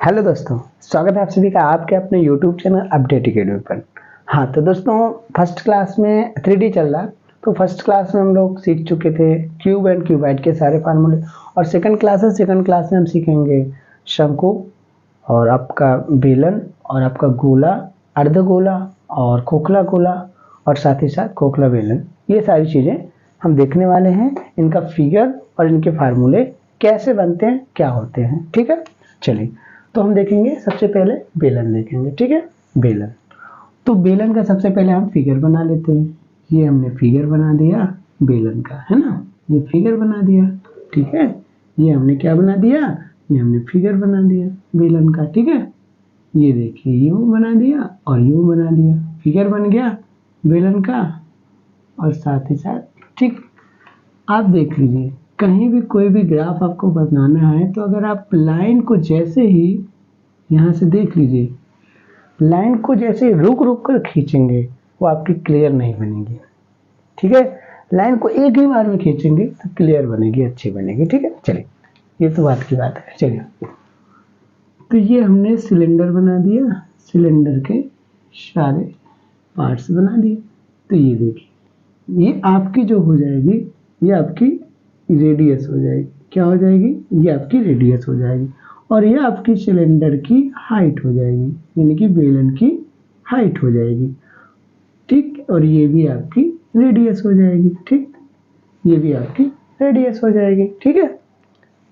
Hello दोस्तों, स्वागत है आप सभी का आपके अपने YouTube चैनल अपडेट अकेडमी पर। हाँ तो दोस्तों, फर्स्ट क्लास में 3D चल रहा। तो फर्स्ट क्लास में हम लोग सीख चुके थे क्यूब एंड क्यूबाइड के सारे फार्मूले, और सेकंड क्लास में हम सीखेंगे शंकु और आपका बेलन और आपका गोला, अर्धगोला और खोखला गोला और साथ ही साथ खोखला बेलन। ये सारी चीज़ें हम देखने वाले हैं, इनका फिगर और इनके फार्मूले कैसे बनते हैं, क्या होते हैं। ठीक है, चलिए तो हम देखेंगे। सबसे पहले बेलन देखेंगे। ठीक है, बेलन। तो बेलन का सबसे पहले हम फिगर बना लेते हैं। ये हमने फिगर बना दिया बेलन का, है ना, ये फिगर बना दिया। ठीक है, ये हमने क्या बना दिया, ये हमने फिगर बना दिया बेलन का। ठीक है, ये देखिए यूं बना दिया और यूं बना दिया, फिगर बन गया बेलन का। और साथ ही साथ ठीक, आप देख लीजिए, कहीं भी कोई भी ग्राफ आपको बनाना है तो अगर आप लाइन को जैसे ही यहाँ से देख लीजिए, लाइन को जैसे रुक रुक कर खींचेंगे वो आपकी क्लियर नहीं बनेगी। ठीक है, लाइन को एक ही बार में खींचेंगे तो क्लियर बनेगी, अच्छी बनेगी। ठीक है, चलिए ये तो बात की बात है। चलिए तो ये हमने सिलेंडर बना दिया, सिलेंडर के सारे पार्ट्स बना दिए। तो ये देखिए, ये आपकी जो हो जाएगी, ये आपकी रेडियस हो जाएगी। क्या हो जाएगी, ये आपकी रेडियस हो जाएगी। और ये आपकी सिलेंडर की हाइट हो जाएगी, यानी कि बेलन की हाइट हो जाएगी। ठीक, और ये भी आपकी रेडियस हो जाएगी। ठीक, ये भी आपकी रेडियस हो जाएगी। ठीक है,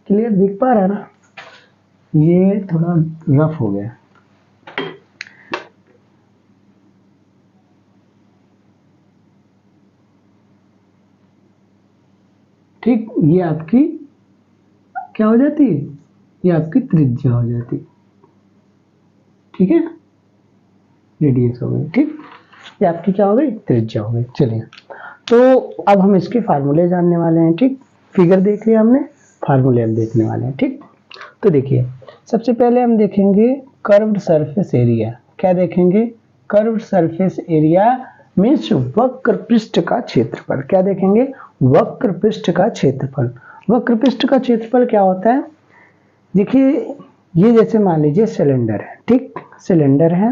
क्लियर दिख पा रहा ना? ये थोड़ा रफ हो गया। ठीक, ये आपकी क्या हो जाती है, ये आपकी त्रिज्या हो जाती है। ठीक है, रेडियस हो गई। ठीक, ये आपकी क्या हो गई, त्रिज्या हो गई। चलिए तो अब हम इसके फार्मूले जानने वाले हैं। ठीक, फिगर देख लिया हमने, फार्मूले हम देखने वाले हैं। ठीक, तो देखिए सबसे पहले हम देखेंगे कर्व्ड सरफेस एरिया। क्या देखेंगे, कर्व्ड सरफेस एरिया मीन्स वक्र पृष्ठ का क्षेत्रफल। क्या देखेंगे, वक्र पृष्ठ का क्षेत्रफल। वक्र पृष्ठ का क्षेत्रफल क्या होता है, देखिए ये जैसे मान लीजिए सिलेंडर है। ठीक, सिलेंडर है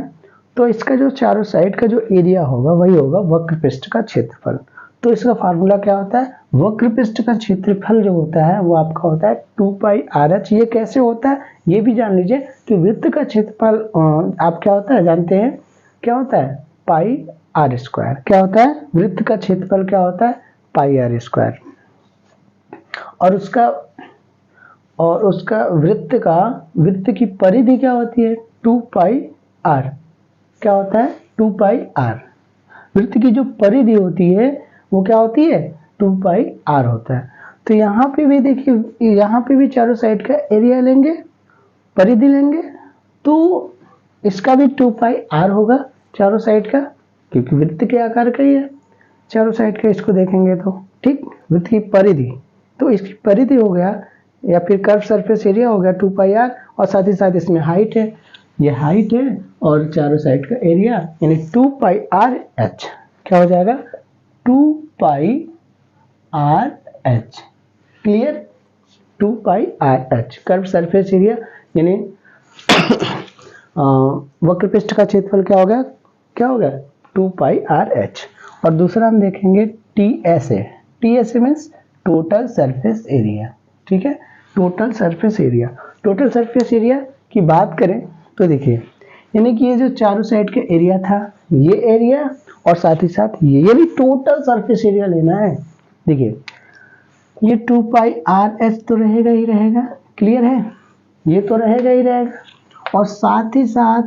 तो इसका जो चारों साइड का जो एरिया होगा वही होगा वक्र पृष्ठ का क्षेत्रफल। तो इसका फार्मूला क्या होता है, वक्र पृष्ठ का क्षेत्रफल जो होता है वो आपका होता है 2πr/h। ये कैसे होता है ये भी जान लीजिए कि वृत्त का क्षेत्रफल आप क्या होता है जानते हैं, क्या होता है, πr²। क्या होता है, वृत्त का क्षेत्रफल क्या होता है, πr²। और उसका वृत्त की परिधि क्या होती है, 2πr। क्या होता है, 2πr। वृत्त की जो परिधि होती है वो क्या होती है, 2πr होता है। तो यहाँ पे भी देखिए, यहाँ पे भी चारों साइड का एरिया लेंगे, परिधि लेंगे, तो इसका भी 2πr होगा चारों साइड का, क्योंकि वृत्त के आकार का ही है चारों साइड का। इसको देखेंगे तो ठीक, वृत्त की परिधि, तो इसकी परिधि हो गया या फिर कर्व सरफेस एरिया हो गया 2πr, और साथ ही साथ इसमें हाइट है, ये हाइट है और चारों साइड का एरिया यानी 2πr/h। क्या हो जाएगा, 2πr/h। Clear, 2πr/h curve surface area यानी वक्र पृष्ठ का क्षेत्रफल क्या हो गया, 2πr/h। और दूसरा हम देखेंगे TSA। TSA means total surface area. ठीक है, total surface area. Total surface area की बात करें तो देखिए, यानी कि ये जो चारों साइड का एरिया था, ये एरिया और साथ ही साथ ये भी टोटल सरफेस एरिया लेना है। देखिए ये 2πr/h तो रहेगा ही रहेगा, क्लियर है, ये तो रहेगा ही रहेगा। और साथ ही साथ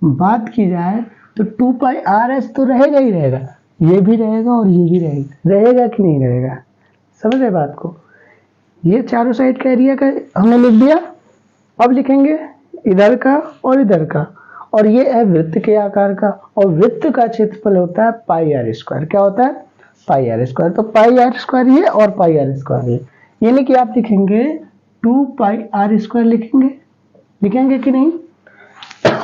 बात की जाए तो 2πr/h तो रहेगा ही रहेगा, ये भी रहेगा और ये भी रहेगा। रहेगा कि नहीं रहेगा, समझ रहे बात को। ये चारों साइड का एरिया का हमने लिख दिया। अब लिखेंगे इधर का और इधर का, और ये है वृत्त के आकार का, और वृत्त का क्षेत्रफल होता है πr²। क्या होता है, πr²। तो πr² ये और πr² ये, यानी कि आप लिखेंगे 2πr² लिखेंगे कि नहीं।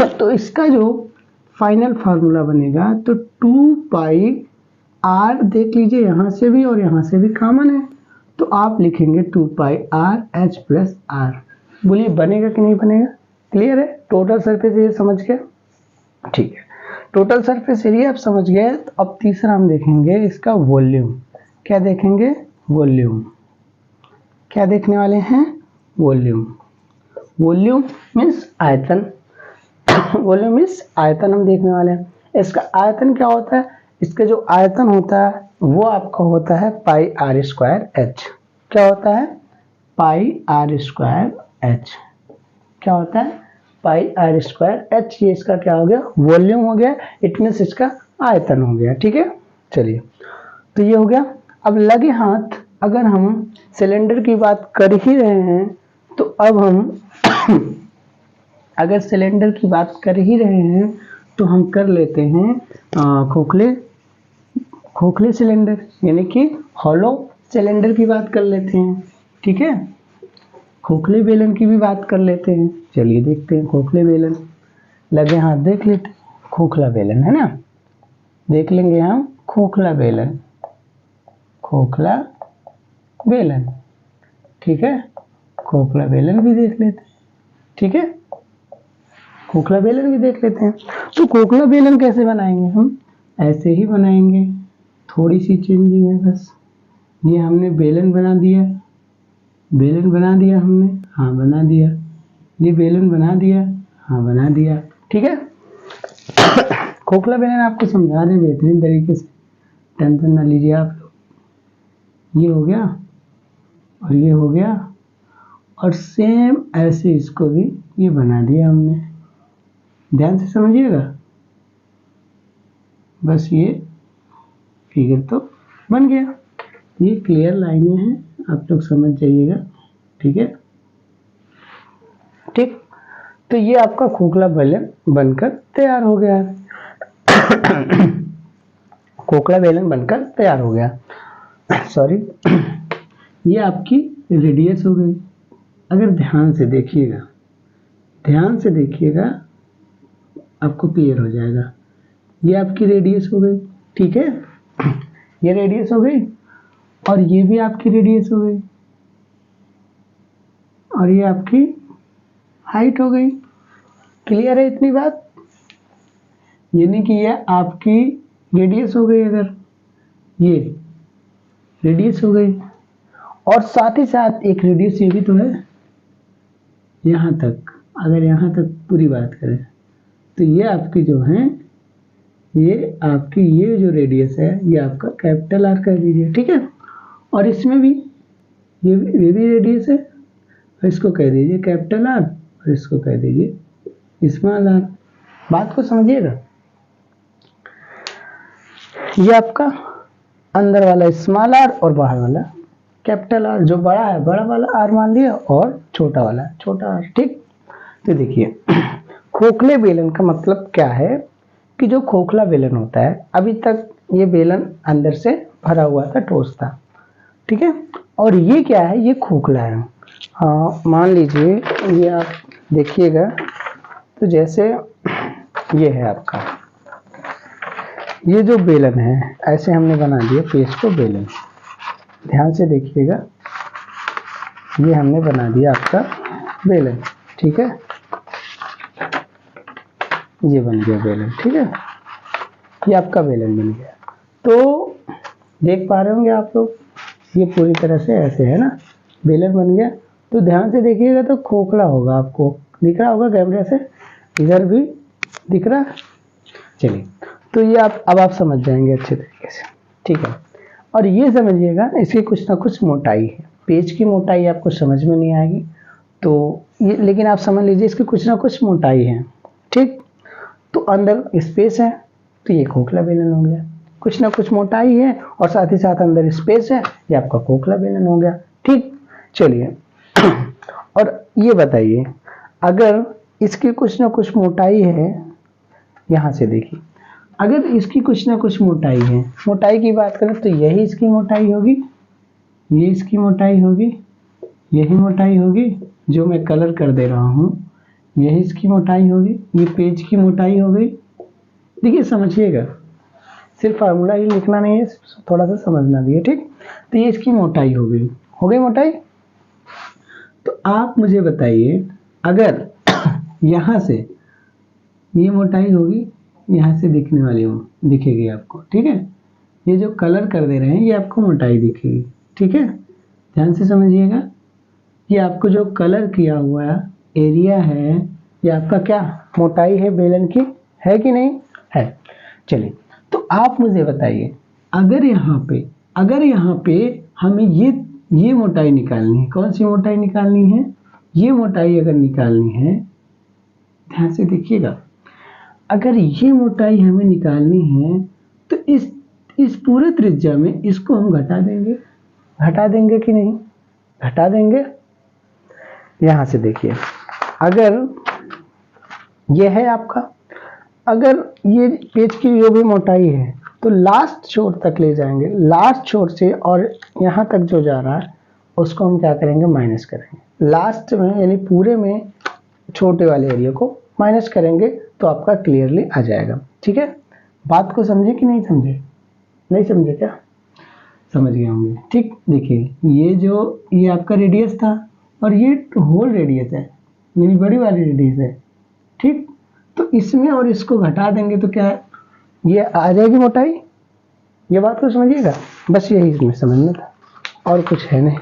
तो इसका जो फाइनल फार्मूला बनेगा तो 2πr, देख लीजिए यहाँ से भी और यहाँ से भी कॉमन है, तो आप लिखेंगे 2πr/h + r। बोलिए बनेगा कि नहीं बनेगा, क्लियर है? टोटल सरफेस एरिया समझ गए? ठीक है, टोटल सरफेस एरिया आप समझ गए। तो अब तीसरा हम देखेंगे इसका वॉल्यूम। क्या देखेंगे? वॉल्यूम। क्या देखने वाले हैं? वॉल्यूम। वॉल्यूम मीन्स आयतन। वॉल्यूम मीन्स आयतन हम देखने वाले हैं। इसका आयतन क्या होता है? इसका जो आयतन होता है वो आपका होता है पाई आर स्क्वायर एच। क्या होता है? Pi are square H. क्या होता है? Pi are square H. ये इसका क्या हो गया? वॉल्यूम हो गया। इट मीन्स इसका आयतन हो गया। ठीक है, चलिए, तो ये हो गया। अब लगे हाथ अगर हम सिलेंडर की बात कर ही रहे हैं तो अब हम अगर सिलेंडर की बात कर ही रहे हैं तो हम कर लेते हैं खोखले सिलेंडर, यानी कि हॉलो सिलेंडर की बात कर लेते हैं। ठीक है, खोखले बेलन की भी बात कर लेते हैं। चलिए देखते हैं खोखले बेलन। लगे हाथ देख लेते हैं। खोखला बेलन है ना, देख लेंगे हम खोखला बेलन। खोखला बेलन, ठीक है, खोखला बेलन भी देख लेते हैं। ठीक है, खोखला बेलन भी देख लेते हैं। तो खोखला बेलन कैसे बनाएंगे? हम ऐसे ही बनाएंगे, थोड़ी सी चेंजिंग है बस। ये हमने बेलन बना दिया, बेलन बना दिया हमने, हाँ बना दिया। ये बेलन बना दिया, हाँ बना दिया। ठीक है, खोखला बेलन आपको समझा रहे बेहतरीन तरीके से, टेंशन ना लीजिए आप लोग। ये हो गया और ये हो गया, और सेम ऐसे इसको भी ये बना दिया हमने। ध्यान से समझिएगा, बस ये फिगर तो बन गया। ये क्लियर लाइनें हैं, आप लोग समझ जाइएगा। ठीक है, ठीक, तो ये आपका खोखला बेलन बनकर तैयार हो गया। खोखला बेलन बनकर तैयार हो गया। सॉरी, ये आपकी रेडियस हो गई। अगर ध्यान से देखिएगा, ध्यान से देखिएगा, आपको क्लियर हो जाएगा। ये आपकी रेडियस हो गई। ठीक है, ये रेडियस हो गई और ये भी आपकी रेडियस हो गई और ये आपकी हाइट हो गई। क्लियर है इतनी बात? यानी कि ये आपकी रेडियस हो गई। अगर ये रेडियस हो गई और साथ ही साथ एक रेडियस ये भी तो है यहाँ तक। अगर यहाँ तक पूरी बात करें तो ये आपकी जो है, ये आपकी ये जो रेडियस है ये आपका कैपिटल आर कर दीजिए। ठीक है, और इसमें भी ये भी रेडियस है, और इसको कह दीजिए कैपिटल आर और इसको कह दीजिए स्मॉल आर। बात को समझिएगा। ये आपका अंदर वाला स्मॉल आर और बाहर वाला कैपिटल आर। जो बड़ा है बड़ा वाला आर मान लिया और छोटा वाला छोटा आर। ठीक, तो देखिए खोखले बेलन का मतलब क्या है कि जो खोखला बेलन होता है, अभी तक ये बेलन अंदर से भरा हुआ था, ठोस था। ठीक है, और ये क्या है? ये खोखला है। हाँ, मान लीजिए ये आप देखिएगा, तो जैसे ये है आपका, ये जो बेलन है ऐसे हमने बना दिया पेज को बेलन। ध्यान से देखिएगा, ये हमने बना दिया आपका बेलन। ठीक है, ये बन गया बेलन। ठीक है, ये आपका बेलन बन गया। तो देख पा रहे होंगे आप लोग, ये पूरी तरह से ऐसे है ना, बेलन बन गया। तो ध्यान से देखिएगा तो खोखला होगा, आपको दिख रहा होगा कैमरे से, इधर भी दिख रहा है। चलिए, तो ये अब आप समझ जाएंगे अच्छे तरीके से। ठीक है, और ये समझिएगा इसकी कुछ ना कुछ मोटाई है। पेज की मोटाई आपको समझ में नहीं आएगी तो ये, लेकिन आप समझ लीजिए इसकी कुछ ना कुछ मोटाई है। ठीक, तो अंदर स्पेस है तो ये खोखला बेलन हो गया। कुछ ना कुछ मोटाई है और साथ ही साथ अंदर स्पेस है, ये आपका खोखला बेलन हो गया। ठीक, चलिए, और ये बताइए अगर इसकी कुछ ना कुछ मोटाई है, यहाँ से देखिए, अगर इसकी कुछ ना कुछ मोटाई है, मोटाई की बात करें तो यही इसकी मोटाई होगी, ये इसकी मोटाई होगी, यही मोटाई होगी, जो मैं कलर कर दे रहा हूँ यही इसकी मोटाई होगी, ये पेज की मोटाई हो गई। देखिए समझिएगा, सिर्फ फार्मूला ही लिखना नहीं है, थोड़ा सा समझना भी है। ठीक, तो ये इसकी मोटाई हो गई मोटाई। तो आप मुझे बताइए, अगर यहाँ से ये मोटाई होगी, यहाँ से दिखने वाली दिखेगी आपको, ठीक है। ये जो कलर कर दे रहे हैं ये आपको मोटाई दिखेगी, ठीक है। ध्यान से समझिएगा, ये आपको जो कलर किया हुआ एरिया है ये आपका क्या मोटाई है बेलन की, है कि नहीं है। चलिए, तो आप मुझे बताइए, अगर यहाँ पे हमें ये मोटाई निकालनी है, कौन सी मोटाई निकालनी है, ये मोटाई अगर निकालनी है, ध्यान से देखिएगा, अगर ये मोटाई हमें निकालनी है तो इस पूरे त्रिज्या में इसको हम घटा देंगे कि नहीं, घटा देंगे। यहां से देखिए, अगर ये है आपका, अगर ये पेज की जो भी मोटाई है तो लास्ट छोर तक ले जाएंगे, लास्ट छोर से और यहाँ तक जो जा रहा है उसको हम क्या करेंगे, माइनस करेंगे। लास्ट में यानी पूरे में छोटे वाले एरिया को माइनस करेंगे तो आपका क्लियरली आ जाएगा, ठीक है। बात को समझे कि नहीं समझे, नहीं समझे क्या, समझ गए होंगे, ठीक। देखिए, ये आपका रेडियस था और ये होल रेडियस है, यानी बड़ी वाली रेडियस है, ठीक। तो इसमें और इसको घटा देंगे तो क्या है, ये आ जाएगी मोटाई। ये बात को समझिएगा, बस यही इसमें समझना था और कुछ है नहीं,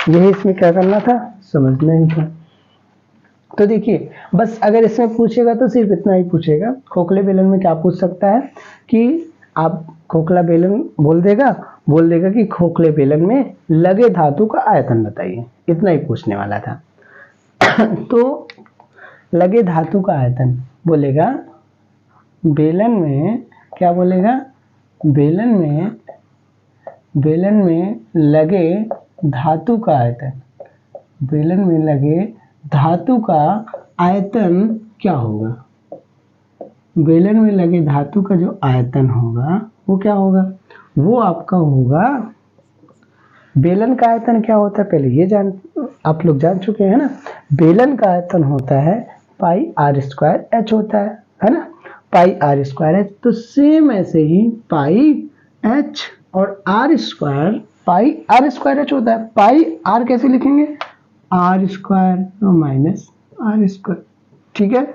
यही इसमें क्या करना था, समझना ही था। तो देखिए, बस अगर इसमें पूछेगा तो सिर्फ इतना ही पूछेगा। खोखले बेलन में क्या पूछ सकता है कि आप खोखला बेलन बोल देगा कि खोखले बेलन में लगे धातु का आयतन बताइए, इतना ही पूछने वाला था। तो लगे धातु का आयतन बोलेगा, बेलन में क्या बोलेगा, बेलन में लगे धातु का आयतन, बेलन में लगे धातु का आयतन क्या होगा, बेलन में लगे धातु का जो आयतन होगा वो क्या होगा, वो आपका होगा, बेलन का आयतन क्या होता है पहले ये आप लोग जान चुके हैं ना। बेलन का आयतन होता है पाई आर स्क्वायर एच होता है ना, पाई आर स्क्वायर एच। तो सेम ऐसे ही पाई एच और r square, pi are square h होता है। पाई आर कैसे लिखेंगे, r square minus r square, ठीक है।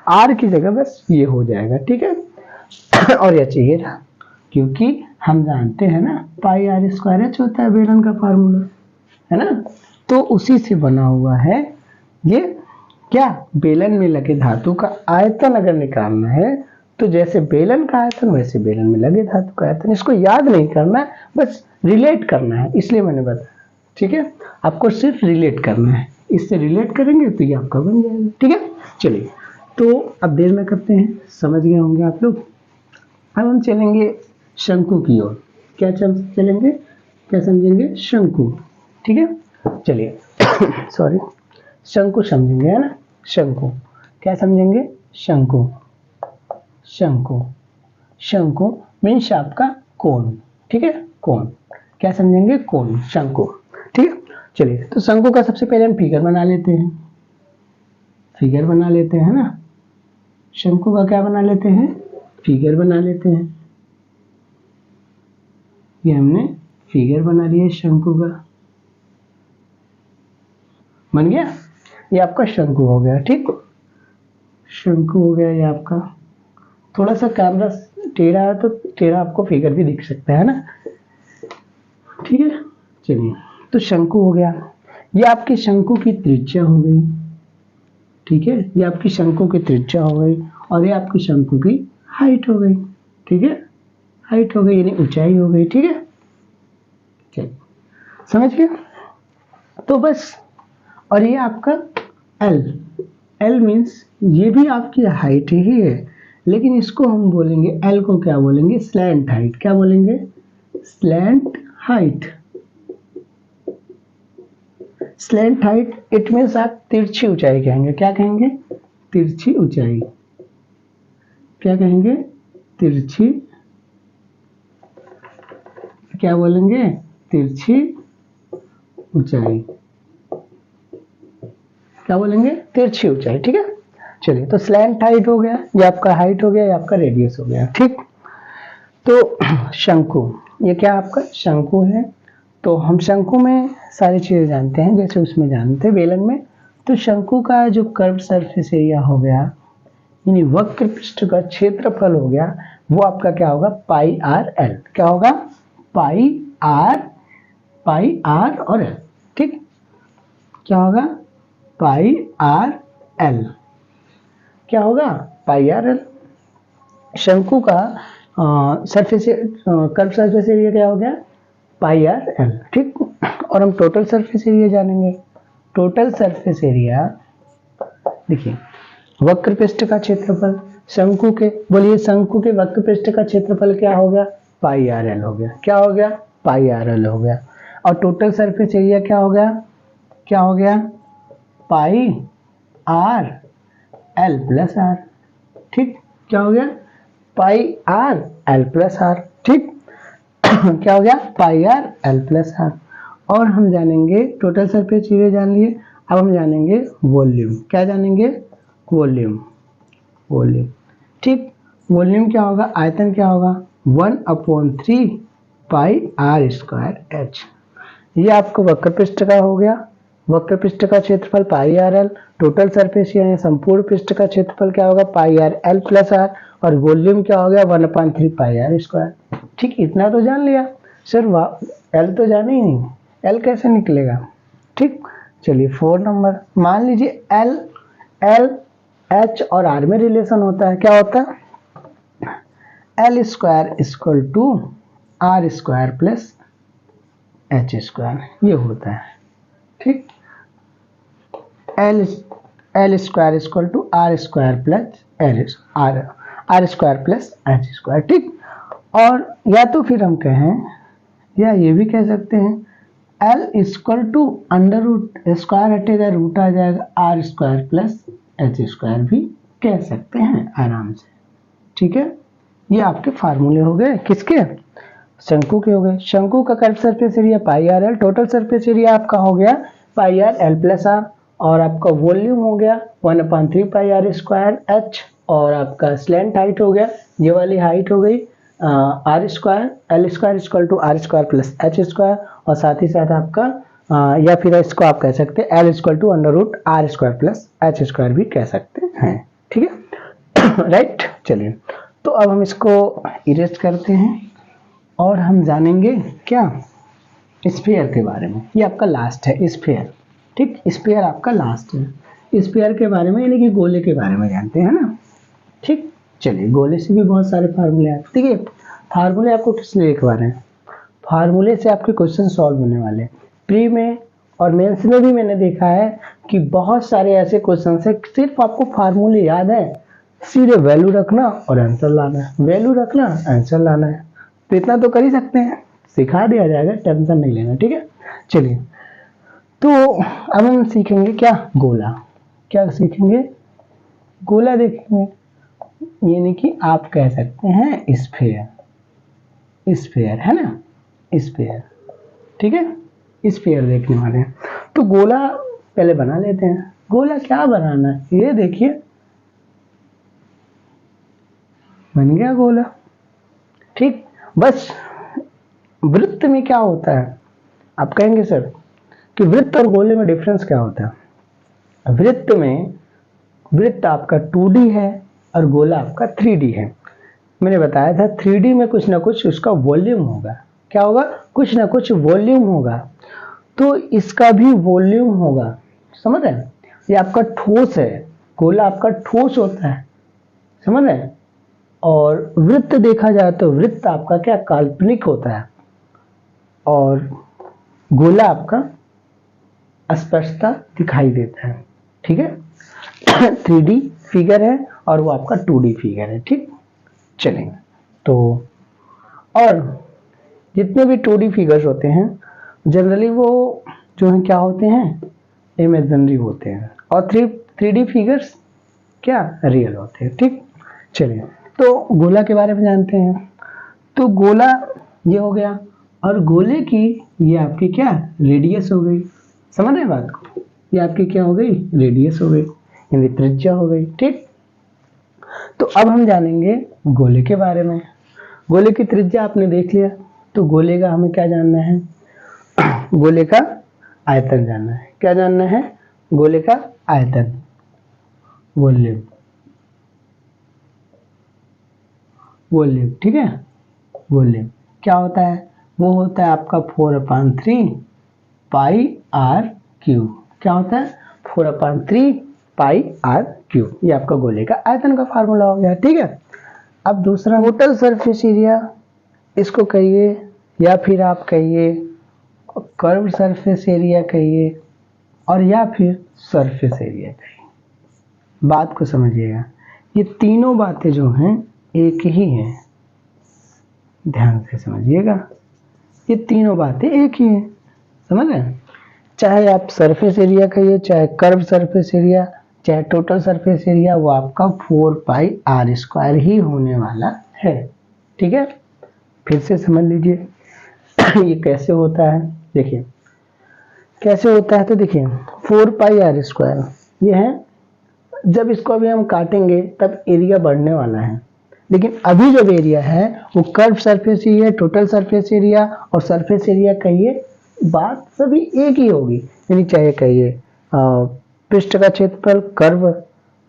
आर की जगह बस ये हो जाएगा, ठीक है। और यह चाहिए था, क्योंकि हम जानते हैं ना पाई आर स्क्वायर एच होता है बेलन का फार्मूला, है ना। तो उसी से बना हुआ है ये क्या, बेलन में लगे धातु का आयतन अगर निकालना है तो जैसे बेलन का आयतन वैसे बेलन में लगे धातु का आयतन। इसको याद नहीं करना है, बस रिलेट करना है, इसलिए मैंने बताया, ठीक है। आपको सिर्फ रिलेट करना है, इससे रिलेट करेंगे तो ये आपका बन जाएगा, ठीक है। चलिए, तो अब देर में करते हैं, समझ गए होंगे आप लोग। अब हम चलेंगे शंकु की ओर। क्या चलेंगे, क्या समझेंगे, शंकु, ठीक है। चलिए सॉरी, शंकु समझेंगे, है ना। शंकु क्या समझेंगे, शंकु, शंकु मीन्स आपका कोण, ठीक है। कोण क्या समझेंगे, कोण, शंकु, ठीक है। चलिए, तो शंकु का सबसे पहले हम फिगर बना लेते हैं, ना। शंकु का क्या बना लेते हैं, फिगर बना लेते हैं। ये हमने फिगर बना लिया शंकु का, बन गया। ये आपका शंकु हो गया, ठीक, शंकु हो गया ये आपका। थोड़ा सा कैमरा टेढ़ा है तो टेढ़ा आपको फिगर भी दिख सकता है ना, ठीक है। चलिए, तो शंकु हो गया, ये आपके शंकु की त्रिज्या हो गई, ठीक है। ये आपकी शंकु की त्रिज्या हो गई और ये आपकी शंकु की हाइट हो गई, ठीक है। हाइट हो गई यानी ऊंचाई हो गई, ठीक है। चलिए, समझ गए। तो बस, और ये आपका एल मीन्स ये भी आपकी हाइट ही है, लेकिन इसको हम बोलेंगे, एल को क्या बोलेंगे, स्लैंट हाइट। क्या बोलेंगे, slant height. Slant height it means आप तिरछी ऊंचाई कहेंगे। क्या कहेंगे, तिरछी ऊंचाई। क्या कहेंगे, तिरछी, क्या बोलेंगे, तिरछी ऊंचाई। क्या बोलेंगे, तिरछी ऊंचाई, ठीक है। चलिए, तो स्लैंट हाइट हो गया, ये आपका हाइट हो गया, ये आपका रेडियस हो गया, ठीक। तो शंकु, ये क्या आपका शंकु है। तो हम शंकु में सारी चीजें जानते हैं, जैसे उसमें जानते हैं बेलन में तो शंकु का जो कर्व सरफेस एरिया हो गया, यानी वक्र पृष्ठ का क्षेत्रफल हो गया, वो आपका क्या होगा, पाई आर एल। क्या होगा, पाई आर और एल। ठीक, क्या होगा, पाई आर एल। क्या होगा, पाई आर एल। शंकु का सरफेस कर्व सरफेस एरिया क्या हो गया, पाई आर एल। ठीक, और हम टोटल सरफेस एरिया जानेंगे। टोटल सरफेस एरिया, देखिए वक्र पृष्ठ का क्षेत्रफल शंकु के, बोलिए शंकु के वक्र पृष्ठ का क्षेत्रफल क्या हो गया, पाई आर एल हो गया। क्या हो गया, पाई आर एल हो गया। और टोटल सरफेस एरिया क्या हो गया, क्या हो गया, पाई आर एल प्लस आर। ठीक, क्या हो गया, पाई आर एल प्लस आर। ठीक, क्या हो गया, पाई आर एल प्लस आर। और हम जानेंगे टोटल सरफेस एरिया जान लिए, अब हम जानेंगे वॉल्यूम। क्या जानेंगे, वॉल्यूम। वॉल्यूम, ठीक, वॉल्यूम क्या होगा, आयतन क्या होगा, 1/3 पाई आर स्क्वायर एच। ये आपको वक्र पृष्ठ का हो गया, वक्र पृष्ठ का क्षेत्रफल पाई आर एल। टोटल सरफेस यानी संपूर्ण पृष्ठ का क्षेत्रफल क्या होगा, पाई आर एल प्लस आर। और वॉल्यूम क्या हो गया, 1/3 पाई आर स्क्वायर। ठीक, इतना तो जान लिया सर, एल तो जाने ही नहीं, एल कैसे निकलेगा। ठीक, चलिए 4 नंबर, मान लीजिए एल एच और आर में रिलेशन होता है। क्या होता है, l square equal to r square plus h square, ये होता है। ठीक, l square equal to r square plus r square plus h square. ठीक, और या तो फिर हम कहें, या ये भी कह सकते हैं, l equal to under root, square हटेगा रूट आ जाएगा, r square plus h square भी कह सकते हैं आराम से। ठीक है, ये आपके फार्मूले हो गए, किसके, शंकु के हो गए। शंकु का curve surface area pi R L, total surface area आपका हो गया पाई आर एल प्लस आर, और आपका वॉल्यूम हो गया 1/3 पाई आर स्क्वायर एच, और आपका स्लैंट हाइट हो गया, ये वाली हाइट हो गई r square, l square equal to r square plus h square, और साथ ही साथ आपका या फिर इसको आप कह सकते हैं l equal to under root r square plus h square भी कह सकते हैं। ठीक है, राइट। चलिए, तो अब हम इसको इरेज करते हैं और हम जानेंगे क्या, स्फीयर के बारे में। ये आपका लास्ट है स्फीयर। ठीक, स्फीयर आपका लास्ट है। स्फीयर के बारे में यानी कि गोले के बारे में जानते हैं ना। ठीक, चलिए, गोले से भी बहुत सारे फार्मूले आते हैं। ठीक है, फार्मूले आपको किस लिए लिखवा रहे हैं, फार्मूले से आपके क्वेश्चन सॉल्व होने वाले हैं। प्री में और मेंस में भी मैंने देखा है कि बहुत सारे ऐसे क्वेश्चन है, सिर्फ आपको फार्मूले याद है, सीधे वैल्यू रखना और आंसर लाना है, वैल्यू रखना आंसर लाना है। तो इतना तो कर ही सकते हैं, सिखा दिया जाएगा, टेंशन नहीं लेना। ठीक है, चलिए, तो अब हम सीखेंगे क्या, गोला। क्या सीखेंगे, गोला देखेंगे, यानी कि आप कह सकते हैं स्फीयर। स्फीयर है ना, स्फीयर। ठीक है, स्फीयर देखने वाले हैं। तो गोला पहले बना लेते हैं। गोला क्या बनाना है, ये देखिए बन गया गोला। ठीक, बस वृत्त में क्या होता है, आप कहेंगे सर कि वृत्त और गोले में डिफरेंस क्या होता है। वृत्त में, वृत्त आपका 2D है और गोला आपका 3D है। मैंने बताया था 3D में कुछ ना कुछ उसका वॉल्यूम होगा। क्या होगा, कुछ ना कुछ वॉल्यूम होगा, तो इसका भी वॉल्यूम होगा। समझ रहे हैं, ये आपका ठोस है, गोला आपका ठोस होता है, समझ रहे हैं। और वृत्त देखा जाए तो वृत्त आपका क्या, काल्पनिक होता है, और गोला आपका स्पष्टता दिखाई देता है। ठीक है, 3D फिगर है और वो आपका 2D फिगर है। ठीक, चलेंगे तो, और जितने भी 2D फिगर्स होते हैं जनरली वो जो है क्या होते हैं, इमेजिनरी होते हैं, और 3D फिगर्स क्या, रियल होते हैं। ठीक, चलिए, तो गोला के बारे में जानते हैं। तो गोला ये हो गया, और गोले की ये आपकी क्या, रेडियस हो गई। समझ रहे हैं बात को, ये आपकी क्या हो गई, रेडियस हो गई, यानी त्रिज्या हो गई। ठीक, तो अब हम जानेंगे गोले के बारे में। गोले की त्रिज्या आपने देख लिया, तो गोले का हमें क्या जानना है, गोले का आयतन जानना है। क्या जानना है, गोले का आयतन, वॉल्यूम, वॉल्यूम, ठीक है। वॉल्यूम क्या होता है, वो होता है आपका 4/3 पाई आर क्यू। क्या होता है, 4/3 पाई आर क्यू। ये आपका गोले का आयतन का फार्मूला हो गया, ठीक है। अब दूसरा टोटल सरफेस एरिया, इसको कहिए या फिर आप कहिए कर्व सरफेस एरिया कहिए और या फिर सरफेस एरिया कहिए। बात को समझिएगा, ये तीनों बातें जो हैं एक ही हैं, ध्यान से समझिएगा। ये तीनों बातें एक ही हैं, समझ रहे हैं। चाहे आप सरफेस एरिया कहिए, चाहे कर्व सरफेस एरिया, चाहे टोटल सरफेस एरिया, वो आपका 4πr² ही होने वाला है, ठीक है। फिर से समझ लीजिए ये कैसे होता है। देखिए कैसे होता है, तो देखिए 4πr², ये है, जब इसको अभी हम काटेंगे तब एरिया बढ़ने वाला है, लेकिन अभी जब एरिया है वो curve surface area, total surface area और सरफेस एरिया कहिए, बात सभी एक ही होगी। यानी चाहे कहिए पृष्ठ का क्षेत्रफल, कर्व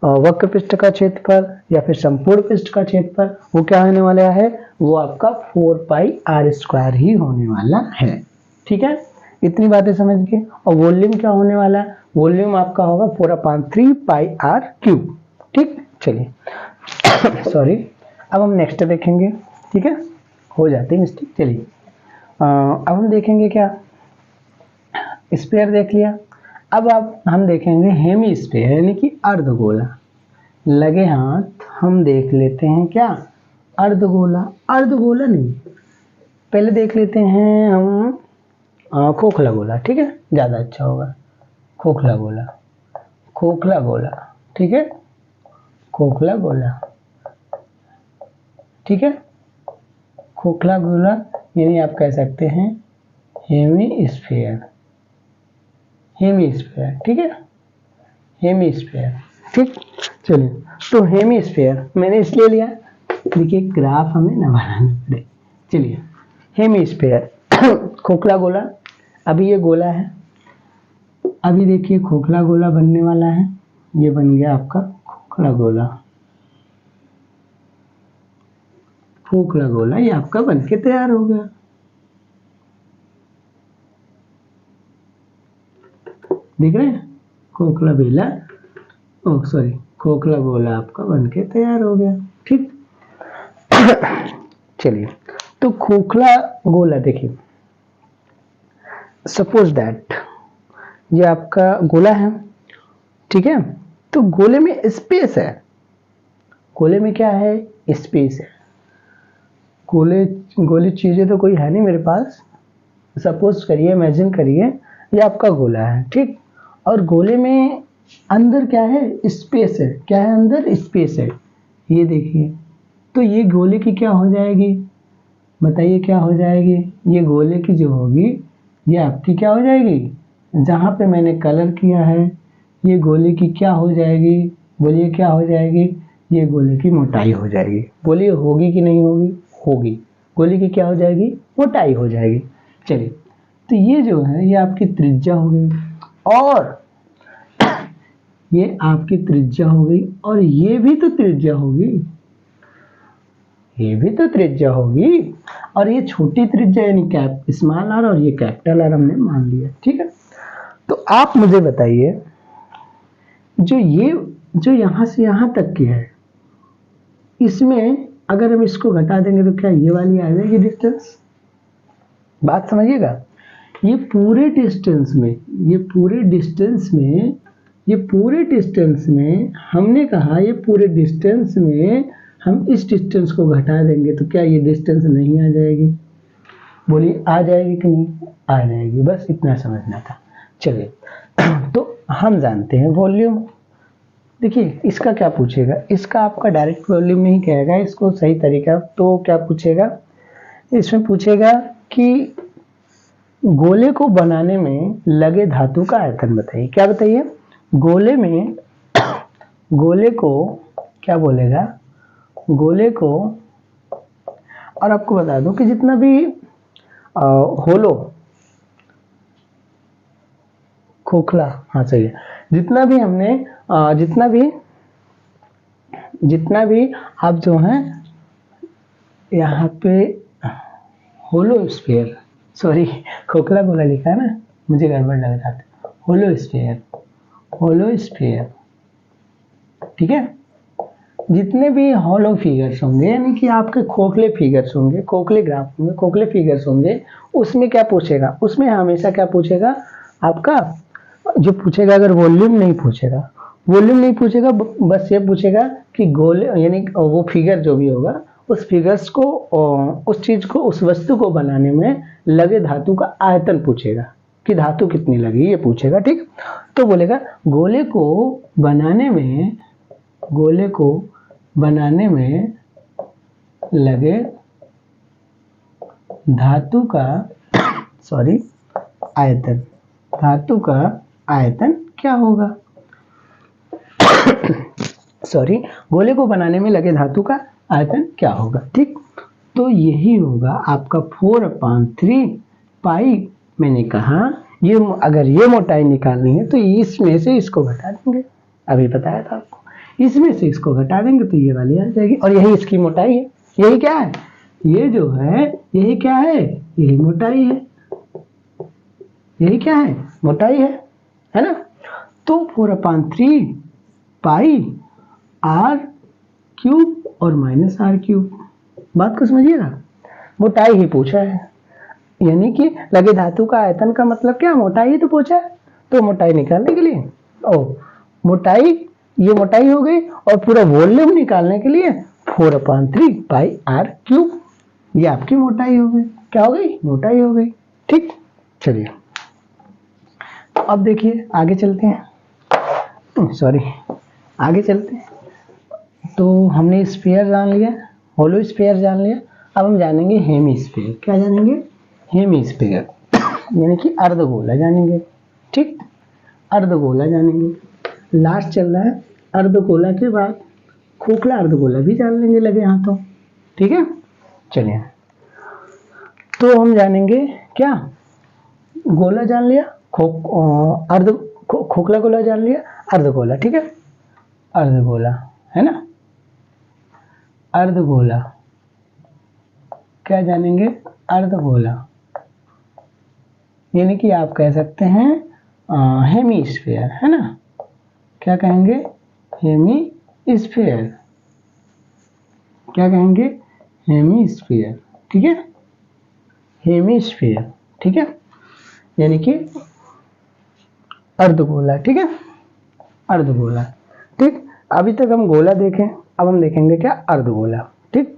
वक्र पृष्ठ का क्षेत्रफल या फिर संपूर्ण पृष्ठ का क्षेत्रफल, वो क्या होने वाला है, वो आपका 4πr² ही होने वाला है, ठीक है। इतनी बातें समझ के। और वॉल्यूम क्या होने वाला है, वॉल्यूम आपका होगा 4/3 पाई आर क्यूब, ठीक। चलिए सॉरी, अब हम नेक्स्ट देखेंगे, ठीक है, हो जाती है मिस्टेक। चलिए अब हम देखेंगे क्या, स्फीयर देख लिया। अब हम देखेंगे हेमी स्फीयर यानी कि अर्धगोला। लगे हाथ हम देख लेते हैं क्या, अर्धगोला। अर्धगोला नहीं, पहले देख लेते हैं हम खोखला गोला, ठीक है, ज़्यादा अच्छा होगा। खोखला गोला, खोखला गोला, ठीक है, खोखला गोला, ठीक है। खोखला गोला यानी आप कह सकते हैं हेमी स्फीयर, हेमी स्फीयर, ठीक है, हेमी स्फीयर, ठीक। चलिए, तो हेमी स्फीयर मैंने इसलिए लिया, देखिए ग्राफ हमें न बनाना पड़े। चलिए हेमी स्फीयर खोखला गोला, अभी ये गोला है, अभी देखिए खोखला गोला बनने वाला है, ये बन गया आपका खोखला गोला। खोखला गोला ये आपका बनके तैयार हो गया, देख रहे हैं, खोखला बेला, ओ सॉरी, खोखला गोला आपका बनके तैयार हो गया, ठीक। चलिए, तो खोखला गोला देखिए, सपोज दैट ये आपका गोला है, ठीक है। तो गोले में स्पेस है, गोले में क्या है, स्पेस है। गोली चीजें तो कोई है नहीं मेरे पास, सपोज करिए, इमेजिन करिए ये आपका गोला है, ठीक। और गोले में अंदर क्या है, स्पेस है। क्या है, अंदर स्पेस है, ये देखिए। तो ये गोले की क्या हो जाएगी, बताइए क्या हो जाएगी, ये गोले की जो होगी ये आपकी क्या हो जाएगी, जहाँ पे मैंने कलर किया है ये गोले की क्या हो जाएगी, बोलिए क्या हो जाएगी, ये गोले की मोटाई हो जाएगी। बोलिए होगी कि नहीं होगी, होगी। गोले की क्या हो जाएगी, मोटाई हो जाएगी। चलिए, तो ये जो है ये आपकी त्रिज्या हो गई, और ये आपकी त्रिज्या हो गई, और ये भी तो त्रिज्या होगी, ये भी तो त्रिज्या होगी, और ये छोटी त्रिज्या यानी कैप स्मॉल आर और ये कैपिटल आर हमने मान लिया, ठीक है। तो आप मुझे बताइए, जो यहां से यहां तक की है, इसमें अगर हम इसको घटा देंगे तो क्या ये वाली आ जाएगी डिस्टेंस, बात समझिएगा। ये पूरे डिस्टेंस में, ये पूरे डिस्टेंस में, ये पूरे डिस्टेंस में हमने कहा, ये पूरे डिस्टेंस में हम इस डिस्टेंस को घटा देंगे तो क्या ये डिस्टेंस नहीं आ जाएगी, बोलिए आ जाएगी कि नहीं, आ जाएगी। बस इतना समझना था। चलिए, तो हम जानते हैं वॉल्यूम। देखिए इसका क्या पूछेगा, इसका आपका डायरेक्ट वॉल्यूम नहीं कहेगा, इसको सही तरीका तो क्या पूछेगा, इसमें पूछेगा कि गोले को बनाने में लगे धातु का आयतन बताइए। क्या बताइए, गोले में, गोले को क्या बोलेगा, गोले को, और आपको बता दूं कि जितना भी होलो खोखला, हाँ सही है। जितना भी हमने जितना भी आप जो हैं यहाँ पे होलोस्फीयर, सॉरी खोखला गोला लिखा है ना, मुझे गड़बड़ लग रहा था। होलोस्फीयर, ठीक है। जितने भी हॉलो फिगर्स होंगे यानी कि आपके खोखले फिगर्स होंगे, खोखले ग्राफ होंगे, खोखले फिगर्स होंगे, उसमें क्या पूछेगा, उसमें हमेशा क्या पूछेगा आपका, जो पूछेगा अगर वॉल्यूम नहीं पूछेगा, बस ये पूछेगा कि गोले यानी वो फिगर जो भी होगा उस फिगर्स को, उस चीज को, उस वस्तु को बनाने में लगे धातु का आयतन पूछेगा कि धातु कितनी लगी, ये पूछेगा, ठीक। तो बोलेगा गोले को बनाने में लगे धातु का आयतन क्या होगा। गोले को बनाने में लगे धातु का आयतन क्या होगा, ठीक। तो यही होगा आपका 4/3 पाई। मैंने कहा ये अगर ये मोटाई निकालनी है तो इसमें से इसको घटा देंगे, अभी बताया था आपको, इसमें से इसको घटा देंगे तो ये वाली आ जाएगी, और यही इसकी मोटाई है। यही क्या है, ये जो है यही क्या है, यही मोटाई है, यही क्या है, मोटाई है ना। तो 4/3 पाई r³ और -r³, बात को समझिएगा, मोटाई ही पूछा है, यानी कि लगे धातु का आयतन का मतलब क्या, मोटाई ही तो पूछा है। तो मोटाई निकालने के लिए मोटाई, ये मोटाई हो गई, और पूरा वॉल्यूम निकालने के लिए 4/3 पाई r³, ये आपकी मोटाई हो गई, क्या हो गई, मोटाई हो गई, ठीक। चलिए तो अब देखिए आगे चलते हैं, आगे चलते हैं। तो हमने स्फीयर जान लिया, होलो स्फीयर जान लिया, अब हम जानेंगे हेमीस्फीयर। क्या जानेंगे, हेमीस्फीयर यानी कि अर्धगोला जानेंगे, ठीक, अर्धगोला जानेंगे। लास्ट चल रहा है अर्धगोला के बाद खोखला अर्धगोला भी जान लेंगे लगे हाथों, ठीक है। चलिए तो हम जानेंगे क्या, गोला जान लिया, खोखला गोला जान लिया, अर्धगोला, ठीक है। अर्धगोला है ना, अर्धगोला क्या जानेंगे, अर्धगोला यानी कि आप कह सकते हैं हेमीस्फीयर, है ना, क्या कहेंगे, हेमीस्फीयर, क्या कहेंगे, हेमीस्फीयर, ठीक है, हेमीस्फीयर, ठीक है, यानी कि अर्धगोला, ठीक है, अर्धगोला, ठीक। अभी तक हम गोला देखें, अब हम देखेंगे क्या, अर्धगोला, ठीक।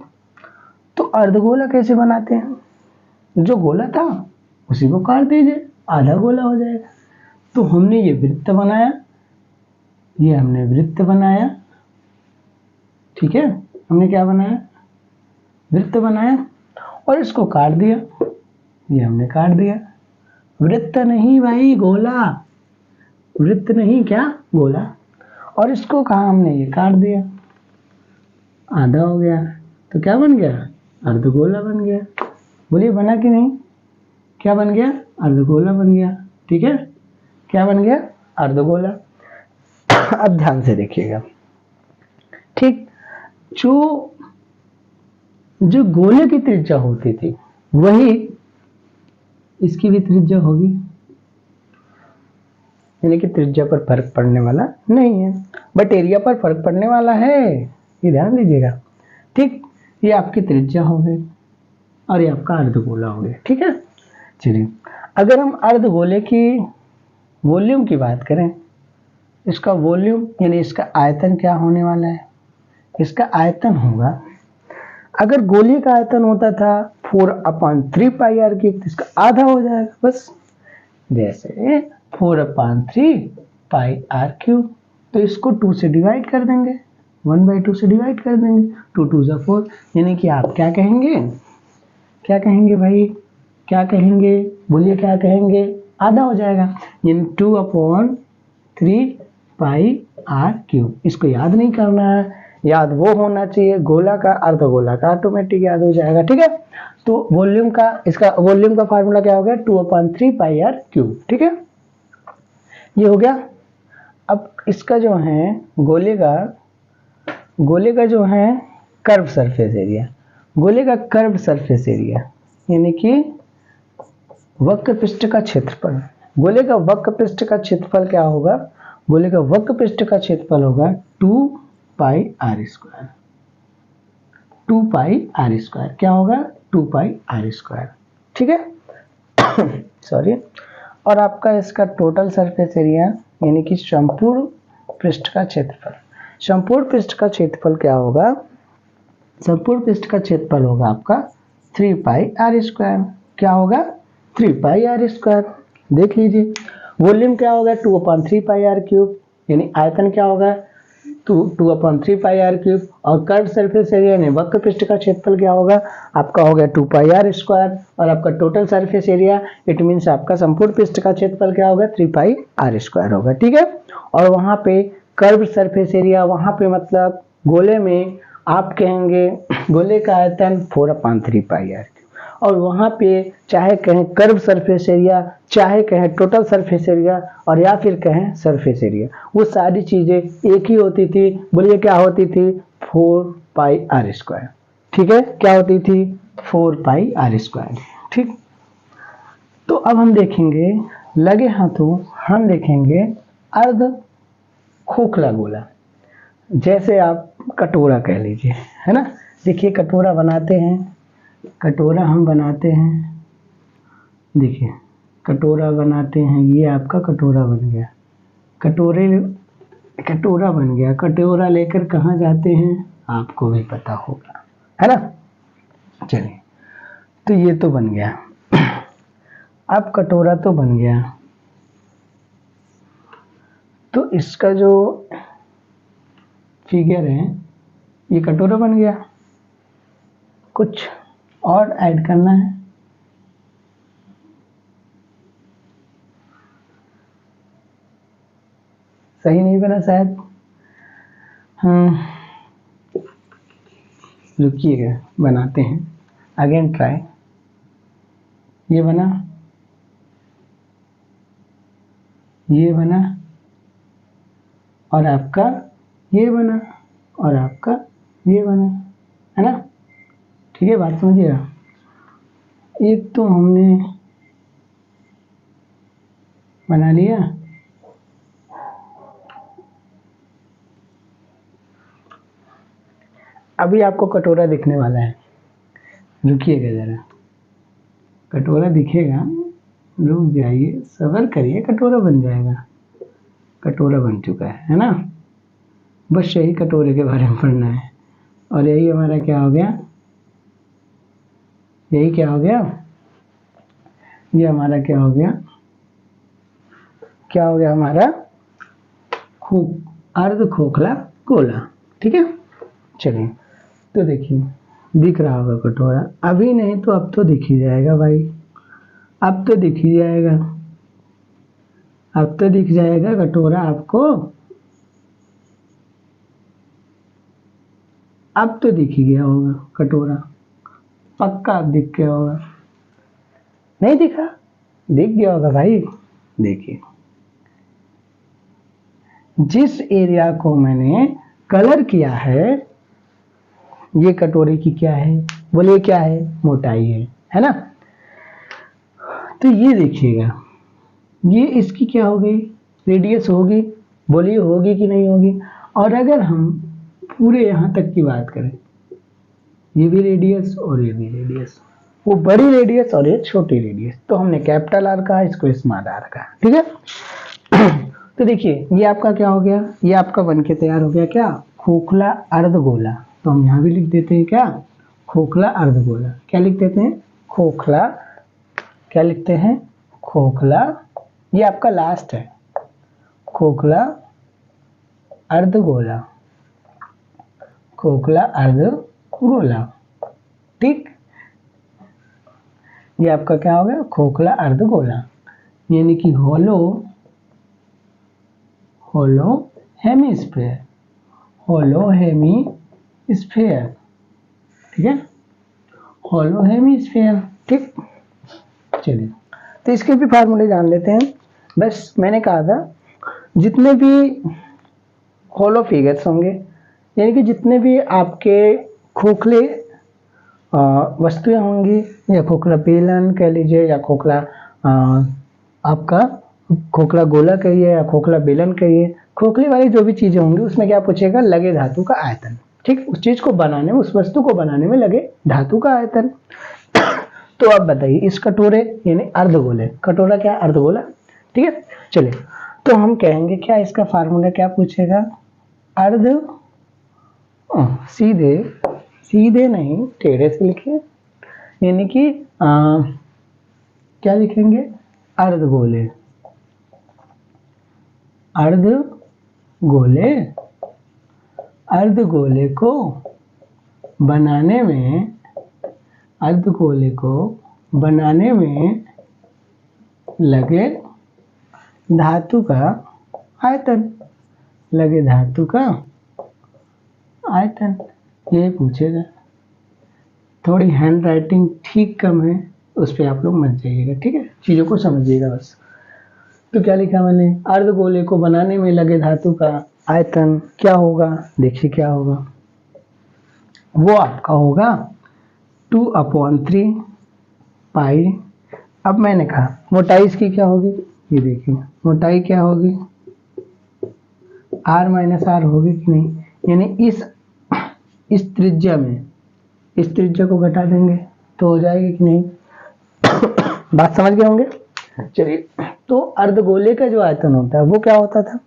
तो अर्धगोला कैसे बनाते हैं, जो गोला था उसी को काट दीजिए, आधा गोला हो जाएगा। तो हमने ये वृत्त बनाया, ये हमने वृत्त बनाया, ठीक है, हमने क्या बनाया, वृत्त बनाया, और इसको काट दिया, ये हमने काट दिया, वृत्त नहीं भाई, गोला, वृत्त नहीं, क्या, गोला, और इसको कहा हमने, ये काट दिया, आधा हो गया, तो क्या बन गया, अर्धगोला बन गया। बोलिए बना कि नहीं, क्या बन गया, अर्धगोला बन गया, ठीक है, क्या बन गया, अर्धगोला। अब ध्यान से देखिएगा, ठीक, जो गोले की त्रिज्या होती थी वही इसकी भी त्रिज्या होगी, यानी कि त्रिज्या पर फर्क पड़ने वाला नहीं है, बट एरिया पर फर्क पड़ने वाला है, ये ध्यान दीजिएगा, ठीक। ये आपकी त्रिज्या हो गई और ये आपका अर्धगोला हो गया, ठीक है। चलिए अगर हम अर्धगोले की वॉल्यूम की बात करें, इसका वॉल्यूम यानी इसका आयतन क्या होने वाला है, इसका आयतन होगा, अगर गोले का आयतन होता था 4/3 पाई r³, इसका आधा हो जाएगा, बस जैसे 4/3 पाई r³, तो इसको 2 से डिवाइड कर देंगे, 1/2 से डिवाइड कर देंगे, 2 2 = 4, यानी कि आप क्या कहेंगे, क्या कहेंगे भाई, क्या कहेंगे, बोलिए क्या कहेंगे, आधा हो जाएगा, यानी 2/3 पाई r³। इसको याद नहीं करना है, याद वो होना चाहिए गोला का, अर्धगोला का ऑटोमेटिक याद हो जाएगा, ठीक है। तो वॉल्यूम का, इसका वॉल्यूम का फार्मूला क्या हो गया, 2/3 पाई r³, ठीक है। ये हो गया। अब इसका जो है गोले का जो है कर्व सरफेस एरिया, गोले का कर्व सरफेस एरिया यानी कि वक्र पृष्ठ का क्षेत्रफल, गोले का वक्र पृष्ठ का क्षेत्रफल क्या होगा, गोले का वक्र पृष्ठ का क्षेत्रफल होगा 2 pi are square, 2 pi are square क्या होगा, 2 पाई आर स्क्वायर, ठीक है सॉरी। और आपका इसका टोटल सरफेस एरिया यानी कि संपूर्ण पृष्ठ का क्षेत्रफल, संपूर्ण पृष्ठ का क्षेत्रफल क्या होगा, संपूर्ण पृष्ठ का क्षेत्रफल होगा आपका 3 पाई आर स्क्वायर, क्या होगा 3 पाई आर स्क्वायर। देख लीजिए वॉल्यूम क्या होगा 2/3 पाई आर क्यूब, यानी आयतन क्या होगा 2/3 पाई आर क्यूब, और कर्व सरफेस एरिया यानी वक्र पृष्ठ का क्षेत्रफल क्या होगा आपका हो गया 2 पाई आर स्क्वायर, और आपका total surface area it means आपका संपूर्ण पृष्ठ का क्षेत्रफल क्या होगा 3 पाई आर स्क्वायर होगा, ठीक है। और वहां पे कर्व सरफेस एरिया, वहां पे मतलब गोले में आप कहेंगे गोले का आयतन 4/3 पाई आर, और वहां पे चाहे कहें कर्व सरफेस एरिया, चाहे कहें टोटल सरफेस एरिया, और या फिर कहें सरफेस एरिया, वो सारी चीजें एक ही होती थी। बोलिए क्या होती थी 4 पाई आर स्क्वायर, ठीक है, क्या होती थी 4 पाई आर स्क्वायर, ठीक। तो अब हम देखेंगे लगे हाथों, हम देखेंगे अर्ध खोखला गोला, जैसे आप कटोरा कह लीजिए, है ना। देखिए कटोरा बनाते हैं, कटोरा हम बनाते हैं, देखिए कटोरा बनाते हैं, ये आपका कटोरा बन गया, कटोरा बन गया, कटोरा लेकर कहाँ जाते हैं आपको भी पता होगा, है ना। चलिए तो ये तो बन गया, अब कटोरा तो बन गया, तो इसका जो फिगर है ये कटोरा बन गया, कुछ और ऐड करना है, सही नहीं बना शायद, रुकिएगा बनाते हैं, अगेन ट्राई, ये बना, ये बना, और आपका ये बना, और आपका ये बना, है ना, ठीक है, बात समझिएगा। एक तो हमने बना लिया, अभी आपको कटोरा दिखने वाला है, रुकिएगा जरा, कटोरा दिखेगा, रुक जाइए, सब्र करिए, कटोरा बन जाएगा, कटोरा बन चुका है ना। बस यही कटोरे के बारे में पढ़ना है, और यही हमारा क्या हो गया, यही क्या हो गया, ये हमारा क्या हो गया, क्या हो गया हमारा अर्ध खोखला गोला, ठीक है। चलिए तो देखिए दिख रहा होगा कटोरा, अभी नहीं तो अब तो दिख ही जाएगा भाई, अब तो दिख ही जाएगा, अब तो दिख जाएगा कटोरा आपको, अब तो दिख ही गया होगा कटोरा, पक्का अब दिख गया होगा, नहीं दिखा, दिख गया होगा भाई। देखिए जिस एरिया को मैंने कलर किया है ये कटोरे की क्या है, बोलिए क्या है, मोटाई है ना। तो ये देखिएगा, ये इसकी क्या हो गई, रेडियस होगी, बोलिए होगी कि नहीं होगी। और अगर हम पूरे यहाँ तक की बात करें, ये भी रेडियस और ये भी रेडियस, वो बड़ी रेडियस और ये छोटी रेडियस, तो हमने कैपिटल आर कहा, इसको स्मॉल आर कहा, ठीक है। तो देखिए ये आपका क्या हो गया, ये आपका बनके तैयार हो गया क्या, खोखला अर्धगोला, तो हम यहाँ भी लिख देते हैं क्या, खोखला अर्धगोला, क्या लिख देते हैं, खोखला, क्या लिखते हैं, खोखला, ये आपका लास्ट है, खोखला अर्धगोला, खोखला अर्धगोला, ठीक। ये आपका क्या हो गया, खोखला अर्धगोला, यानी कि होलो हेमिस्फीयर, होलो हेमिस्फीयर, ठीक है, होलो हेमिस्फीयर, ठीक। चलिए तो इसके भी फार्मूले जान लेते हैं। बस मैंने कहा था जितने भी होलो फिगर्स होंगे, यानी कि जितने भी आपके खोखले वस्तुएं होंगी, या खोखला बेलन कह लीजिए, या खोखला आपका खोखला गोला कहिए या खोखला बेलन कहिए, खोखले वाली जो भी चीजें होंगी उसमें क्या पूछेगा, लगे धातु का आयतन। ठीक, उस चीज को बनाने में, उस वस्तु को बनाने में लगे धातु का आयतन। तो अब बताइए इस कटोरे यानी अर्धगोले, कटोरा क्या अर्धगोला, ठीक है। चलिए तो हम कहेंगे क्या, इसका फार्मूला क्या पूछेगा, अर्ध, सीधे सीधे नहीं टेढ़े से लिखिए, यानी कि क्या लिखेंगे, अर्धगोले, अर्धगोले, अर्धगोले को बनाने में, अर्धगोले को बनाने में लगे धातु का आयतन, लगे धातु का आयतन, ये पूछेगा। थोड़ी हैंड राइटिंग ठीक कम है, उस पर आप लोग मत जाइएगा, ठीक है, चीज़ों को समझिएगा बस। तो क्या लिखा मैंने, अर्धगोले को बनाने में लगे धातु का आयतन क्या होगा, देखिए क्या होगा, वो आपका होगा 2/3 पाई। अब मैंने कहा मोटाई इसकी क्या होगी, ये देखिए मोटाई क्या होगी, r माइनस आर होगी कि नहीं, यानी इस त्रिज्या में इस त्रिज्या को घटा देंगे तो हो जाएगी कि नहीं, बात समझ गए होंगे। चलिए तो अर्धगोले का जो आयतन होता है वो क्या होता था,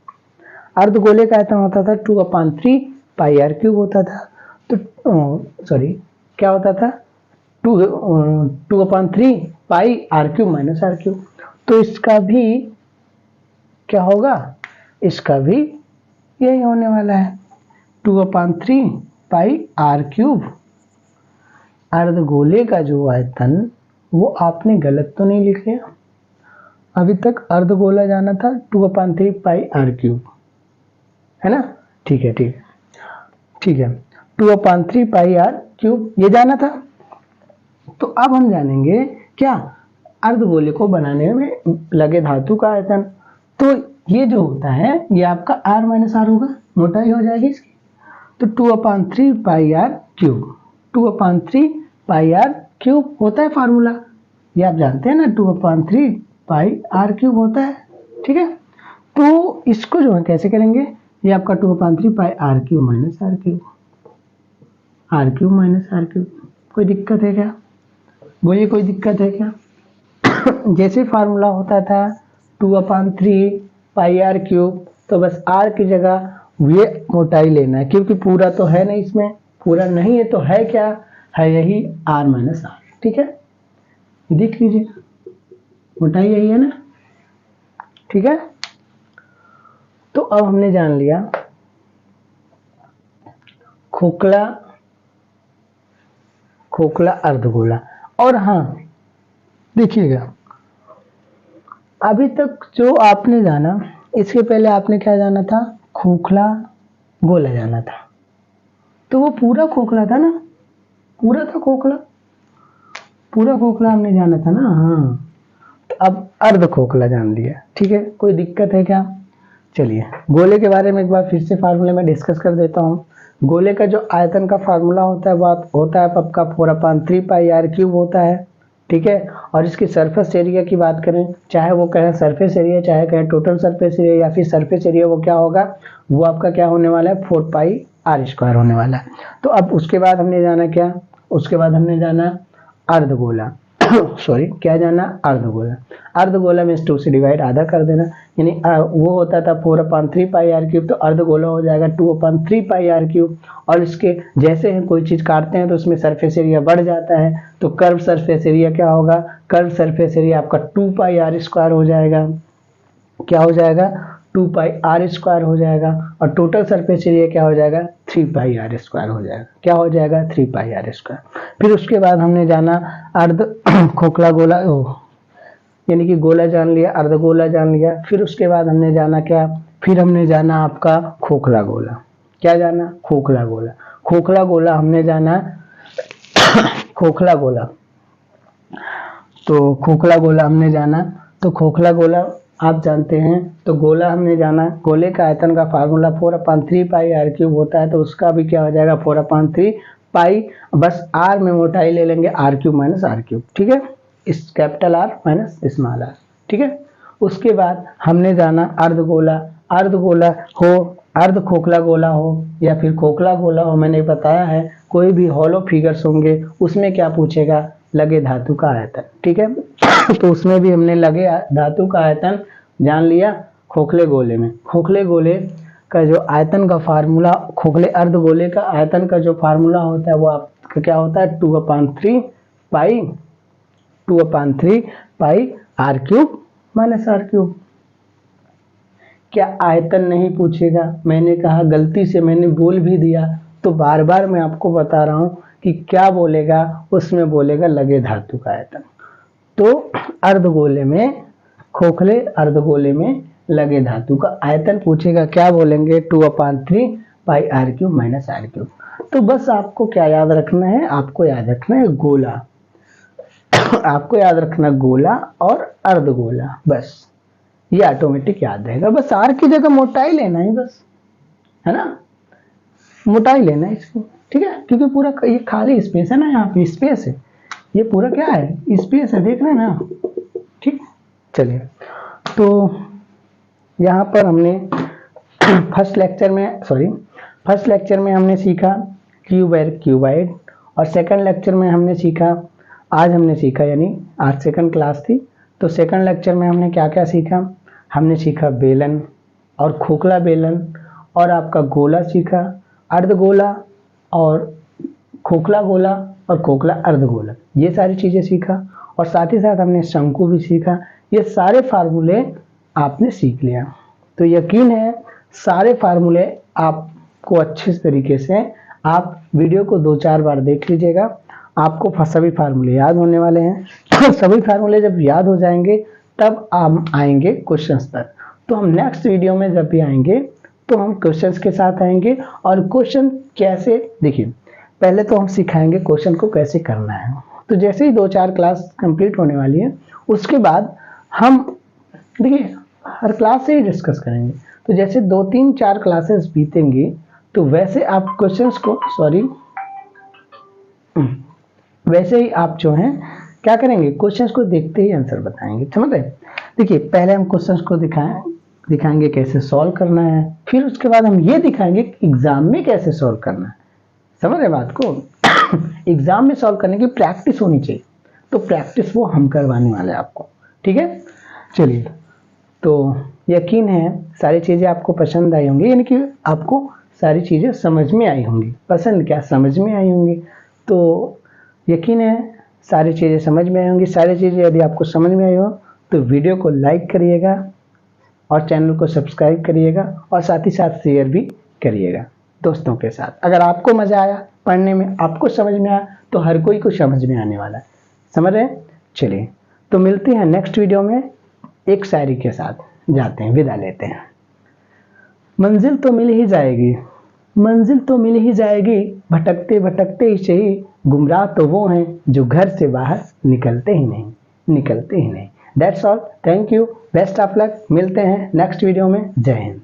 अर्धगोले का आयतन होता था 2/3 पाई आर क्यूब होता था। तो सॉरी क्या होता था, 2/3 pi R cube minus are cube. तो इसका भी क्या होगा, इसका भी यही होने वाला है 2/3 पाई आर क्यूब। अर्धगोले का जो आयतन वो आपने गलत तो नहीं लिख लिया, अभी तक अर्धगोला जाना था 2/3 पाई आर क्यूब, है ना, ठीक है ठीक है ठीक है, 2/3 पाई आर क्यूब ये जाना था। तो अब हम जानेंगे क्या, अर्धगोले को बनाने में लगे धातु का आयतन। तो ये जो होता है ये आपका r माइनस आर होगा, मोटाई हो जाएगी इसकी, तो 2/3 pi R cube, 2/3 pi R cube होता है फार्मूला, ये आप जानते हैं ना, 2/3 पाई आर क्यूब होता है, ठीक है। तो इसको जो है कैसे करेंगे, ये आपका 2/3 pi R cube minus are cube, R cube minus are cube, कोई दिक्कत है क्या, बोलिए कोई दिक्कत है क्या। जैसे फार्मूला होता था 2/3 पाई आर क्यूब, तो बस आर की जगह ये मोटाई लेना है, क्योंकि पूरा तो है नहीं, इसमें पूरा नहीं है तो है क्या, है यही r माइनस आर, ठीक है, देख लीजिए मोटाई यही है ना, ठीक है। तो अब हमने जान लिया खोखला, खोखला अर्धगोला। और हाँ देखिएगा अभी तक जो आपने जाना, इसके पहले आपने क्या जाना था, खोखला गोला जाना था, तो वो पूरा खोखला था ना, पूरा था खोखला, पूरा खोखला हमने जाना था ना, हाँ। तो अब अर्ध खोखला जान लिया, ठीक है, कोई दिक्कत है क्या। चलिए गोले के बारे में एक बार फिर से फार्मूले में डिस्कस कर देता हूँ। गोले का जो आयतन का फार्मूला होता है वो होता है आपका 4/3 पाई आर क्यूब होता है, ठीक है। और इसकी सरफेस एरिया की बात करें, चाहे वो कहें सरफेस एरिया, चाहे कहें टोटल सरफेस एरिया या फिर सरफेस एरिया, वो क्या होगा, वो आपका क्या होने वाला है 4 पाई आर स्क्वायर होने वाला है। तो अब उसके बाद हमने जाना क्या, उसके बाद हमने जाना अर्धगोला, सॉरी क्या जाना, अर्धगोला। अर्धगोला में 2 से डिवाइड आधा कर देना, यानी वो होता था 4/3 पाई आर क्यूब, तो अर्धगोला हो जाएगा 2/3 पाई आर क्यूब। और इसके जैसे हम कोई चीज काटते हैं तो उसमें सरफेस एरिया बढ़ जाता है, तो कर्व सरफेस एरिया क्या होगा, कर्व सरफेस एरिया आपका 2 पाई आर स्क्वायर हो जाएगा, क्या हो जाएगा 2 पाई आर स्क्वायर हो जाएगा। और टोटल सरफेस एरिया क्या हो जाएगा 3 पाई आर स्क्वायर हो जाएगा, क्या हो जाएगा 3 पाई आर स्क्वायर। फिर उसके बाद हमने जाना अर्ध खोखला गोला, यानी कि गोला जान लिया, अर्धगोला जान लिया। फिर उसके बाद हमने जाना क्या, फिर हमने जाना आपका खोखला गोला, क्या जाना खोखला गोला। खोखला गोला हमने जाना खोखला गोला, तो खोखला गोला हमने जाना, तो खोखला गोला आप जानते हैं। तो गोला हमने जाना, गोले का आयतन का फार्मूला 4/3 पाई आर क्यूब होता है, तो उसका भी क्या हो जाएगा 4/3 पाई, बस आर में मोटाई ले लेंगे r cube minus are cube, ठीक है, इस capital R minus small r, ठीक है। उसके बाद हमने जाना अर्धगोला, अर्धगोला हो, अर्ध खोखला गोला हो या फिर खोखला गोला हो, मैंने बताया है कोई भी हॉलो फिगर्स होंगे उसमें क्या पूछेगा, लगे धातु का आयतन, ठीक है। तो उसमें भी हमने लगे धातु का आयतन जान लिया खोखले गोले में। खोखले गोले का जो आयतन का फार्मूला, खोखले अर्धगोले का आयतन का जो फार्मूला होता है वो आपका क्या होता है 2/3 pi R cube minus are cube. क्या आयतन नहीं पूछेगा, मैंने कहा गलती से मैंने बोल भी दिया, तो बार बार मैं आपको बता रहा हूं कि क्या बोलेगा, उसमें बोलेगा लगे धातु का आयतन। तो अर्धगोले में, खोखले अर्धगोले में लगे धातु का आयतन पूछेगा, क्या बोलेंगे 2/3 pi R cube minus are cube. तो बस आपको क्या याद रखना है, आपको याद रखना है गोला आपको याद रखना गोला और अर्धगोला, बस ये ऑटोमेटिक याद रहेगा। बस आर की जगह मोटाई लेना है, बस, है ना, मोटाई लेना है इसकी, ठीक है, क्योंकि पूरा ये खाली स्पेस है ना, यहाँ पे स्पेस है, ये पूरा क्या है स्पेस है, देख रहे हैं ना, ठीक। चलिए, तो यहाँ पर हमने फर्स्ट लेक्चर में हमने सीखा क्यूबाइड, और सेकंड लेक्चर में हमने सीखा, आज हमने सीखा यानी आज सेकंड क्लास थी, तो सेकंड लेक्चर में हमने क्या क्या सीखा, हमने सीखा बेलन और खोखला बेलन, और आपका गोला सीखा, अर्धगोला और खोखला गोला और खोखला अर्धगोला, ये सारी चीज़ें सीखा। और साथ ही साथ हमने शंकु भी सीखा। ये सारे फार्मूले आपने सीख लिया, तो यकीन है सारे फार्मूले आपको अच्छे तरीके से, आप वीडियो को 2-4 बार देख लीजिएगा, आपको सभी फार्मूले याद होने वाले हैं। तो सभी फार्मूले जब याद हो जाएंगे तब हम आएंगे क्वेश्चंस तक। तो हम नेक्स्ट वीडियो में जब भी आएंगे तो हम क्वेश्चंस के साथ आएंगे, और क्वेश्चन कैसे, देखिए पहले तो हम सिखाएंगे क्वेश्चन को कैसे करना है। तो जैसे ही 2-4 क्लास कंप्लीट होने वाली है, उसके बाद हम देखिए हर क्लास से ही डिस्कस करेंगे। तो जैसे 2-3-4 क्लासेस बीतेंगी, तो वैसे आप क्वेश्चंस को, वैसे ही आप जो हैं क्या करेंगे, क्वेश्चंस को देखते ही आंसर बताएंगे, समझ रहे। देखिए पहले हम क्वेश्चंस को दिखाएंगे कैसे सॉल्व करना है, फिर उसके बाद हम ये दिखाएंगे कि एग्जाम में कैसे सॉल्व करना है, समझ रहे बात को। एग्जाम में सॉल्व करने की प्रैक्टिस होनी चाहिए, तो प्रैक्टिस वो हम करवाने वाले हैं आपको, ठीक है। चलिए, तो यकीन है सारी चीज़ें आपको पसंद आई होंगी, यानी कि आपको सारी चीज़ें समझ में आई होंगी, पसंद क्या समझ में आई होंगी। तो यकीन है सारी चीज़ें समझ में आई होंगी। सारी चीज़ें यदि आपको समझ में आई हो तो वीडियो को लाइक करिएगा और चैनल को सब्सक्राइब करिएगा, और साथ ही साथ शेयर भी करिएगा दोस्तों के साथ। अगर आपको मज़ा आया पढ़ने में, आपको समझ में आया, तो हर कोई को समझ में आने वाला है, समझ रहे हैं। चलिए, तो मिलते हैं नेक्स्ट वीडियो में एक शायरी के साथ, जाते हैं, विदा लेते हैं। मंजिल तो मिल ही जाएगी, मंजिल तो मिल ही जाएगी, भटकते भटकते ही सही, गुमराह तो वो हैं जो घर से बाहर निकलते ही नहीं। That's all, thank you, best of luck, मिलते हैं नेक्स्ट वीडियो में, जय हिंद।